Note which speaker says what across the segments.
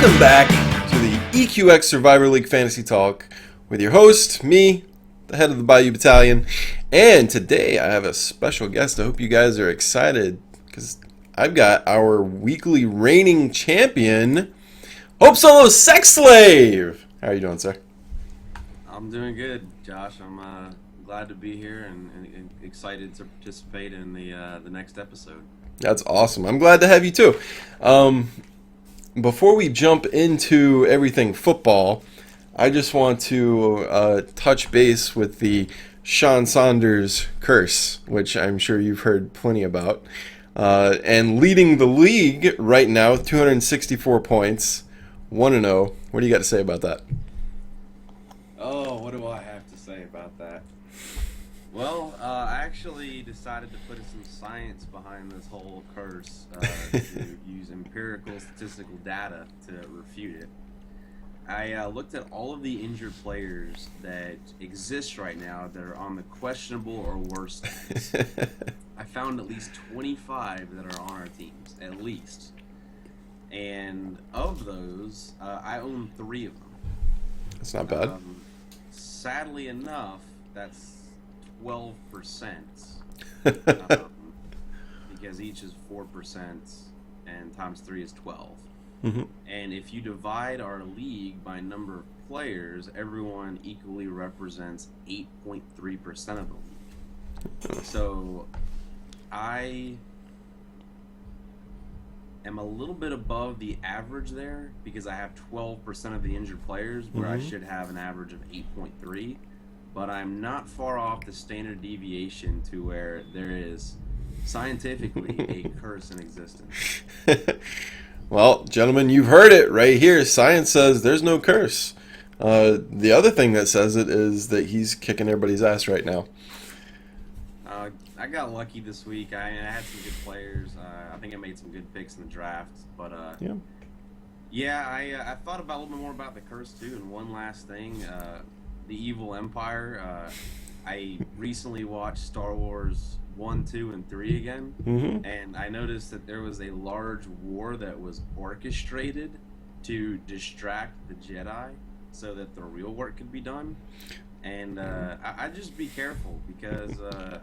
Speaker 1: Welcome back to the EQX Survivor League Fantasy Talk with your host, me, the head of the Bayou Battalion. And today I have a special guest. I hope you guys are excited because I've got our weekly reigning champion, Hope Solo Sex Slave. How are you doing, sir?
Speaker 2: I'm doing good, Josh. I'm glad to be here and excited to participate in the next episode.
Speaker 1: That's awesome. I'm glad to have you too. Before we jump into everything football, I just want to touch base with the Sean Saunders curse, which I'm sure you've heard plenty about. And leading the league right now, 264 points, 1-0. What do you got to say about that?
Speaker 2: Oh, what do I have to say about that? Well, I actually decided to put some science behind this whole curse to use empirical statistical data to refute it. I looked at all of the injured players that exist right now that are on the questionable or worse teams. I found at least 25 that are on our teams, at least. And of those, I own 3 of them.
Speaker 1: That's not bad.
Speaker 2: Sadly enough, that's 12%, because each is 4% and times 3 is 12.
Speaker 1: Mm-hmm.
Speaker 2: And if you divide our league by number of players, everyone equally represents 8.3% of the league. So I am a little bit above the average there because I have 12% of the injured players where I should have an average of 8.3. But I'm not far off the standard deviation to where there is scientifically a curse in existence.
Speaker 1: Well, gentlemen, you've heard it right here. Science says there's no curse. The other thing that says it is that he's kicking everybody's ass right now.
Speaker 2: I got lucky this week. I had some good players. I think I made some good picks in the draft. But I thought about a little bit more about the curse too. And one last thing. The Evil Empire. I recently watched Star Wars 1, 2, and 3 again, and I noticed that there was a large war that was orchestrated to distract the Jedi so that the real work could be done. And I just be careful because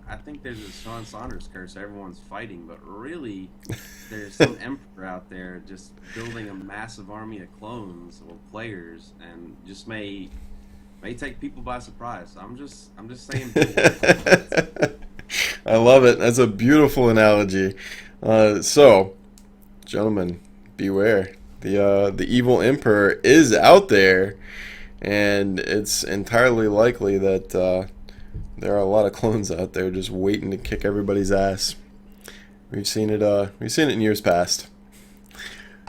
Speaker 2: I think there's a Sean Saunders curse everyone's fighting, but really there's some emperor out there just building a massive army of clones or players, and just may take people by surprise. I'm just saying.
Speaker 1: I love it. That's a beautiful analogy. So, gentlemen, beware. The evil emperor is out there, and it's entirely likely that there are a lot of clones out there just waiting to kick everybody's ass. We've seen it in years past.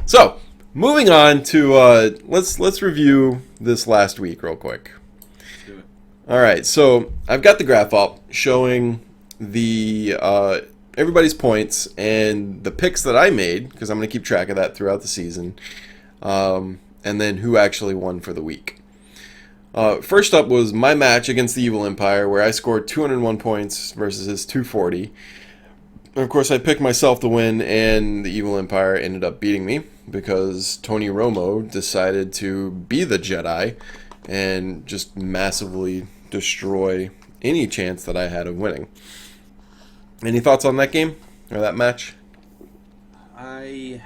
Speaker 1: So, moving on to let's review this last week real quick. All right, so I've got the graph up showing the everybody's points and the picks that I made, because I'm going to keep track of that throughout the season, and then who actually won for the week. First up was my match against the Evil Empire, where I scored 201 points versus his 240. And of course, I picked myself to win, and the Evil Empire ended up beating me because Tony Romo decided to be the Jedi and just massively destroy any chance that I had of winning. Any thoughts on that game or that match?
Speaker 2: I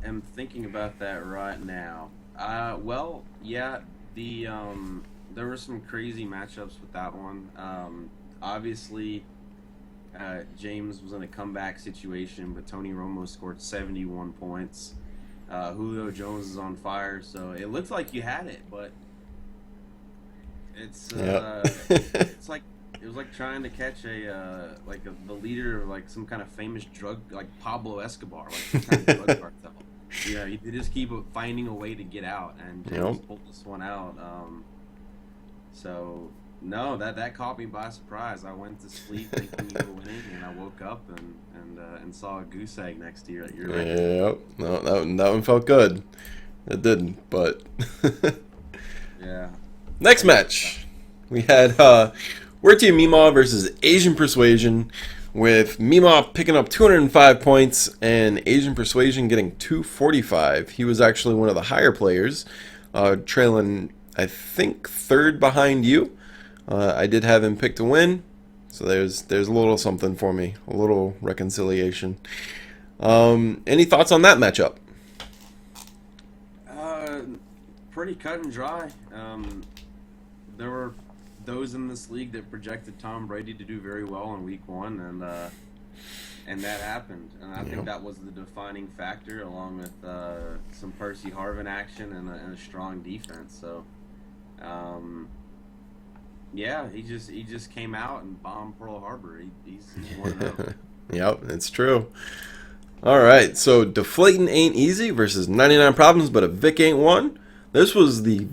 Speaker 2: am thinking about that right now. Well, yeah, there were some crazy matchups with that one. Obviously, James was in a comeback situation, but Tony Romo scored 71 points. Julio Jones is on fire, so it looked like you had it, but it's it's like it was like trying to catch the leader of like some kind of famous drug, like Pablo Escobar, like some kind of drug cartel. You know, you just keep finding a way to get out, and James pulled this one out. So no, that caught me by surprise. I went to sleep thinking you were winning, and I woke up and saw a goose egg next to your record.
Speaker 1: Yep. No, that one felt good. It didn't, but
Speaker 2: yeah.
Speaker 1: Next match, we had We're Team Meemaw versus Asian Persuasion, with Mima picking up 205 points and Asian Persuasion getting 245. He was actually one of the higher players, trailing, I think, third behind you. I did have him pick to win, so there's a little something for me, a little reconciliation. Any thoughts on that matchup?
Speaker 2: Pretty cut and dry. There were those in this league that projected Tom Brady to do very well in Week 1, and that happened. And I think that was the defining factor, along with some Percy Harvin action and a strong defense. So, yeah, he just came out and bombed Pearl Harbor. He's 1-0.
Speaker 1: Yep, it's true. All right, so deflating ain't easy versus 99 problems, but a Vic ain't one. This was the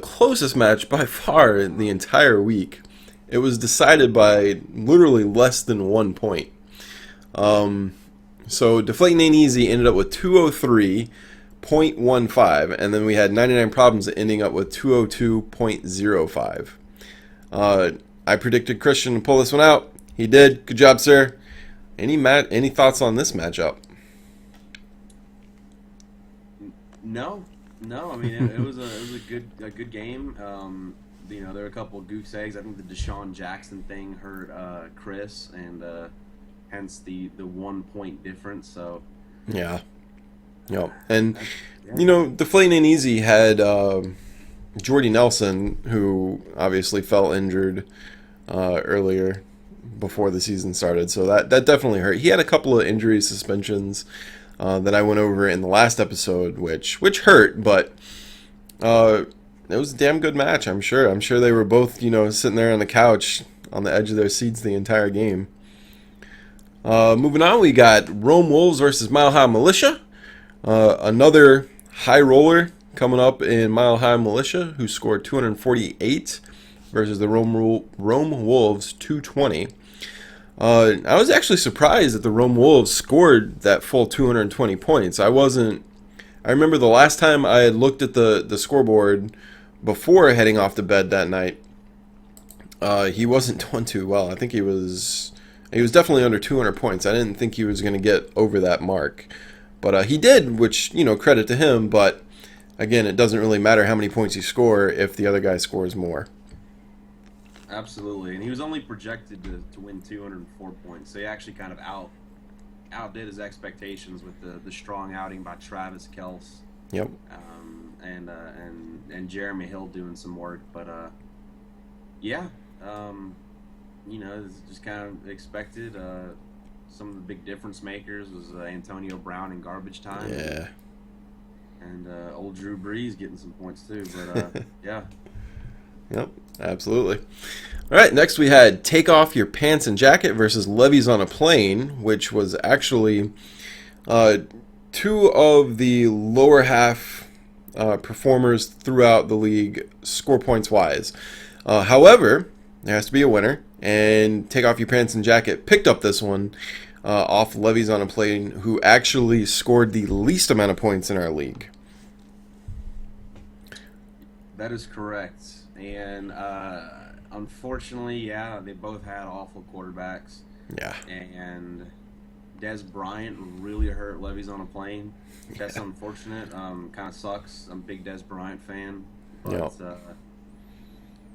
Speaker 1: closest match by far in the entire week. It was decided by literally less than 1 point. So deflating ain't easy ended up with 203.15, and then we had 99 problems ending up with 202.05. I predicted Christian to pull this one out. He did. Good job, sir. Any thoughts on this matchup?
Speaker 2: No. I mean, it was a good game. There were a couple of goose eggs. I think the Deshaun Jackson thing hurt Chris, and hence the 1 point difference. So
Speaker 1: yeah, and deflating ain't easy had Jordy Nelson, who obviously fell injured earlier before the season started, so that definitely hurt. He had a couple of injury suspensions that I went over in the last episode, which hurt, but it was a damn good match. I'm sure they were both sitting there on the couch on the edge of their seats the entire game. Moving on, we got Rome Wolves versus Mile High Militia. Another high roller coming up in Mile High Militia, who scored 248 versus the Rome Wolves 220. I was actually surprised that the Rome Wolves scored that full 220 points. I remember the last time I had looked at the scoreboard before heading off to bed that night, he wasn't doing too well. I think he was definitely under 200 points. I didn't think he was going to get over that mark. But he did, which, credit to him. But, again, it doesn't really matter how many points you score if the other guy scores more.
Speaker 2: Absolutely, and he was only projected to win 204 points, so he actually kind of outdid his expectations with the strong outing by Travis Kelce.
Speaker 1: Yep.
Speaker 2: And Jeremy Hill doing some work, but it's just kind of expected. Some of the big difference makers was Antonio Brown in garbage time.
Speaker 1: Yeah.
Speaker 2: And old Drew Brees getting some points too, but yeah.
Speaker 1: Yep, absolutely. All right, next we had Take Off Your Pants and Jacket versus Levies on a Plane, which was actually two of the lower half performers throughout the league score points wise. However, there has to be a winner, and Take Off Your Pants and Jacket picked up this one off Levies on a Plane, who actually scored the least amount of points in our league.
Speaker 2: That is correct. And unfortunately, yeah, they both had awful quarterbacks.
Speaker 1: Yeah.
Speaker 2: And Des Bryant really hurt Levies on a Plane. That's unfortunate. Kind of sucks. I'm a big Des Bryant fan. But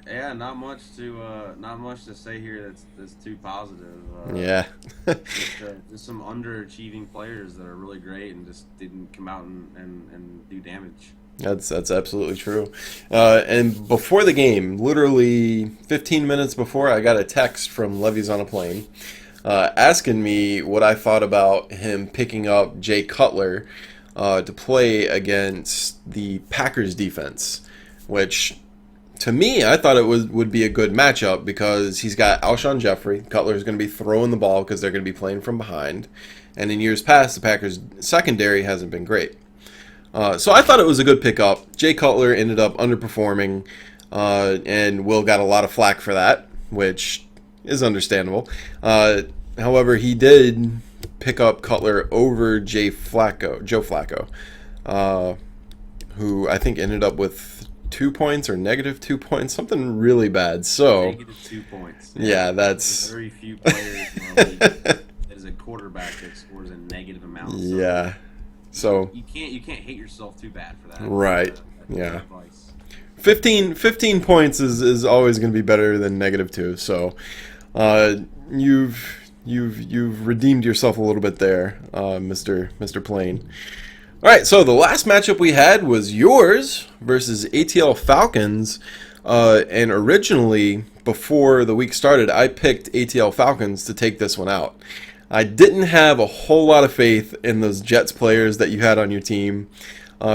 Speaker 2: yeah, not much to say here that's too positive.
Speaker 1: Yeah.
Speaker 2: just some underachieving players that are really great and just didn't come out and do damage.
Speaker 1: That's absolutely true. And before the game, literally 15 minutes before, I got a text from Levies on a Plane asking me what I thought about him picking up Jay Cutler to play against the Packers defense, which to me, I thought it would be a good matchup because he's got Alshon Jeffrey. Cutler's going to be throwing the ball because they're going to be playing from behind. And in years past, the Packers' secondary hasn't been great. So I thought it was a good pickup. Jay Cutler ended up underperforming, and Will got a lot of flack for that, which is understandable. However, he did pick up Cutler over Joe Flacco, who I think ended up with 2 points or -2 points, something really bad. So
Speaker 2: -2 points.
Speaker 1: yeah,
Speaker 2: There's
Speaker 1: that's
Speaker 2: very few players in the league that is a quarterback that scores a negative amount.
Speaker 1: yeah. So
Speaker 2: you can't hate yourself too bad for that.
Speaker 1: right,
Speaker 2: That's
Speaker 1: yeah.
Speaker 2: advice.
Speaker 1: 15 points is always going to be better than -2. So you've redeemed yourself a little bit there, Mr. Plain. All right, so the last matchup we had was yours versus ATL Falcons, and originally before the week started, I picked ATL Falcons to take this one out. I didn't have a whole lot of faith in those Jets players that you had on your team.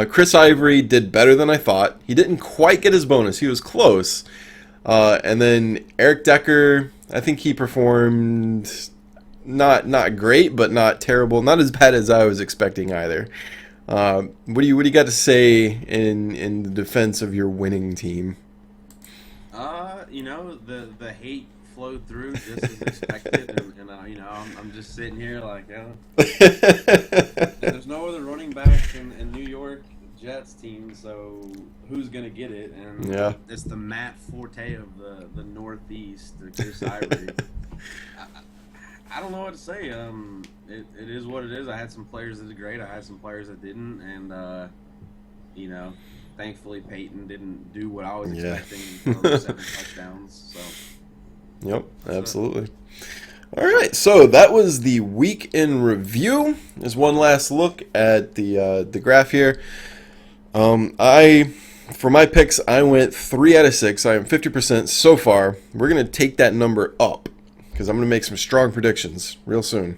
Speaker 1: Chris Ivory did better than I thought. He didn't quite get his bonus. He was close. And then Eric Decker, I think he performed not great, but not terrible. Not as bad as I was expecting either. What do you got to say in the defense of your winning team?
Speaker 2: The hate flowed through just as expected, and I'm just sitting here like, there's no other running backs in New York Jets team, so who's gonna get it? And
Speaker 1: yeah,
Speaker 2: it's the Matt Forte of the Northeast, the Chris Ivory. I don't know what to say. It is what it is. I had some players that did great. I had some players that didn't, and thankfully Peyton didn't do what I was expecting. 7 touchdowns. So.
Speaker 1: Yep, absolutely. All right, so that was the week in review. There's one last look at the graph here. For my picks, I went 3 out of 6. I am 50% so far. We're gonna take that number up because I'm gonna make some strong predictions real soon.